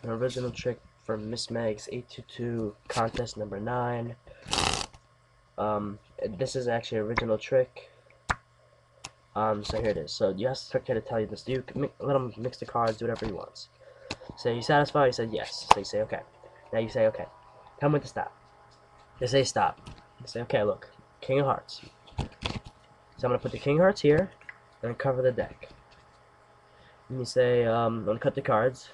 An original trick from Miss Meg's 822 contest number 9. This is actually an original trick. So here it is. So you ask the spectator to tell you this. You can let him mix the cards, do whatever he wants. So you satisfied? He said yes. So you say okay. Now you say okay. Tell him when to stop. They say stop. You say okay. Look, King of Hearts. So I'm gonna put the King of Hearts here, and cover the deck. And you say I'm gonna cut the cards.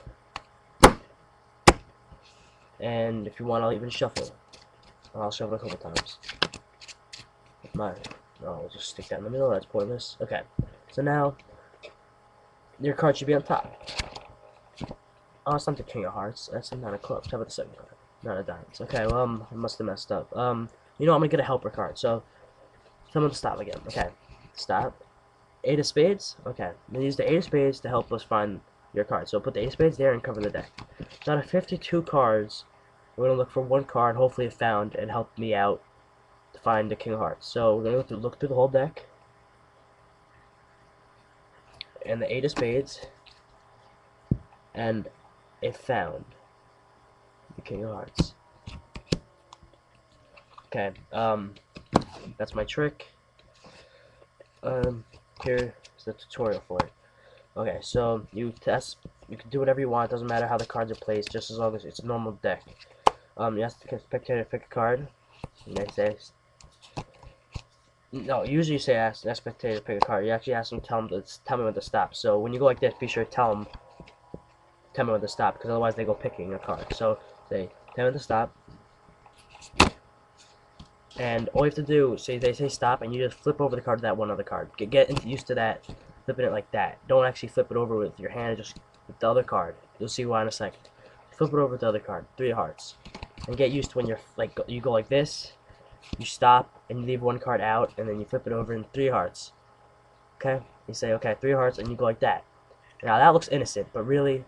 And if you want, I'll even shuffle. I'll shuffle a couple times. No, we'll just stick that in the middle. That's pointless. Okay. So now, your card should be on top. Oh, it's not the King of Hearts. That's a Nine of Clubs. How about the second card? Nine of Diamonds. Okay, well, I must have messed up. You know, I'm gonna get a helper card. So, someone stop again. Okay. Stop. Eight of Spades. Okay. Then use the Eight of Spades to help us find your card. So put the Eight of Spades there and cover the deck. So out of 52 cards, we're going to look for one card, hopefully it found, and help me out to find the King of Hearts. So we're going to look through the whole deck. And the Eight of Spades. And it found the King of Hearts. Okay, that's my trick. Here's the tutorial for it. Okay, so you can do whatever you want, doesn't matter how the cards are placed, just as long as it's a normal deck. You ask the spectator to pick a card, and they say, no, usually you say ask the spectator to pick a card. You actually ask them, tell me when to stop. So when you go like this, be sure to tell me when to stop, because otherwise they go picking a card. So say, tell me when to stop. And all you have to do, they say stop, and you just flip over the card to that one other card. Get used to that, flipping it like that. Don't actually flip it over with your hand, just with the other card. You'll see why in a second. Flip it over with the other card, Three of Hearts. And get used to when you go like this, you stop, and you leave one card out, and then you flip it over in Three of Hearts. Okay? You say, okay, Three of Hearts, and you go like that. Now, that looks innocent, but really,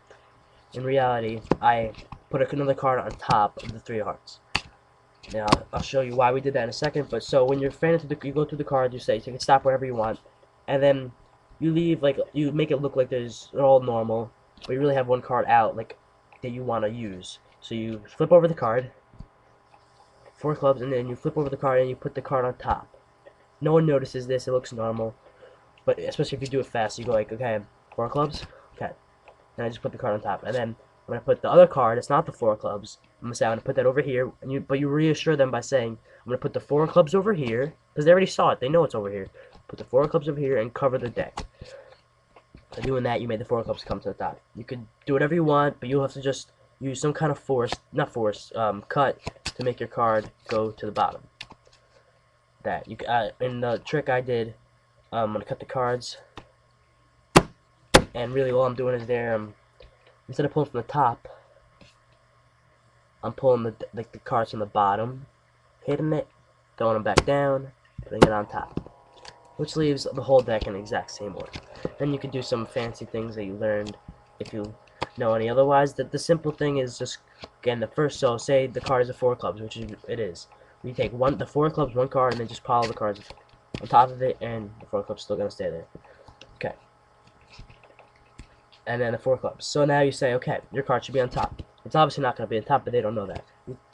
in reality, I put another card on top of the Three of Hearts. Now, I'll show you why we did that in a second, but so when you're fanning through you go through the card, you say you can stop wherever you want, and then you leave, you make it look like they're all normal, but you really have one card out, that you want to use. So you flip over the card, Four Clubs, and then you flip over the card and you put the card on top. No one notices this, it looks normal, but especially if you do it fast, you go like, okay, Four Clubs, okay, and I just put the card on top, and then I'm going to put the other card, it's not the Four Clubs, I'm going to say I'm going to put that over here, but you reassure them by saying, I'm going to put the Four Clubs over here, because they already saw it, they know it's over here. Put the Four Clubs over here and cover the deck. By doing that, you made the Four Clubs come to the top. You could do whatever you want, but you'll have to just use some kind of cut to make your card go to the bottom. In the trick I did, I'm going to cut the cards, and really all I'm doing is instead of pulling from the top, I'm pulling the cards from the bottom, hitting it, throwing them back down, putting it on top, which leaves the whole deck in the exact same order. Then you can do some fancy things that you learned if you know any otherwise. The simple thing is just, again, so say the card is a Four Clubs, which it is. You take the Four Clubs, one card, and then just pile the cards on top of it, and the Four Clubs still gonna stay there. Okay. And then the Four Clubs. So now you say, okay, your card should be on top. It's obviously not going to be on top, but they don't know that.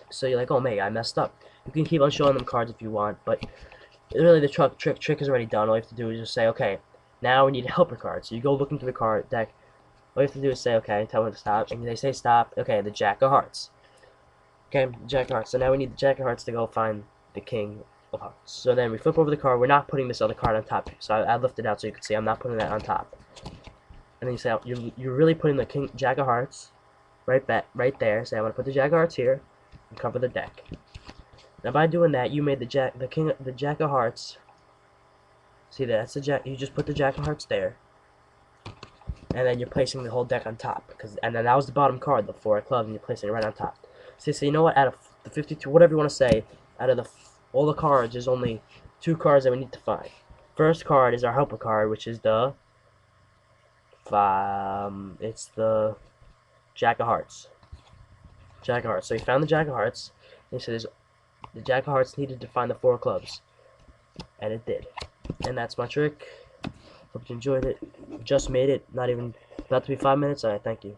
So you're like, oh, man, I messed up. You can keep on showing them cards if you want, but really the trick is already done. All you have to do is just say, okay, now we need a helper card. So you go look into the card deck. All you have to do is say, okay, tell them to stop. And they say stop. Okay, the Jack of Hearts. Okay, Jack of Hearts. So now we need the Jack of Hearts to go find the King of Hearts. So then we flip over the card. We're not putting this other card on top. So I lifted it out so you can see I'm not putting that on top. And then you say you're really putting the Jack of Hearts right there. Say I'm gonna put the Jack of Hearts here and cover the deck. Now by doing that, you made the Jack of Hearts. See, that's the Jack. You just put the Jack of Hearts there, and then you're placing the whole deck on top. And then that was the bottom card, the Four of Clubs, and you're placing it right on top. See, so you know what? Out of the 52, whatever you want to say, out of all the cards, there's only two cards that we need to find. First card is our helper card, which is it's the Jack of Hearts. Jack of Hearts. So he found the Jack of Hearts, and he said the Jack of Hearts needed to find the Four of Clubs. And it did. And that's my trick. Hope you enjoyed it. Just made it. Not even about to be 5 minutes. Alright, thank you.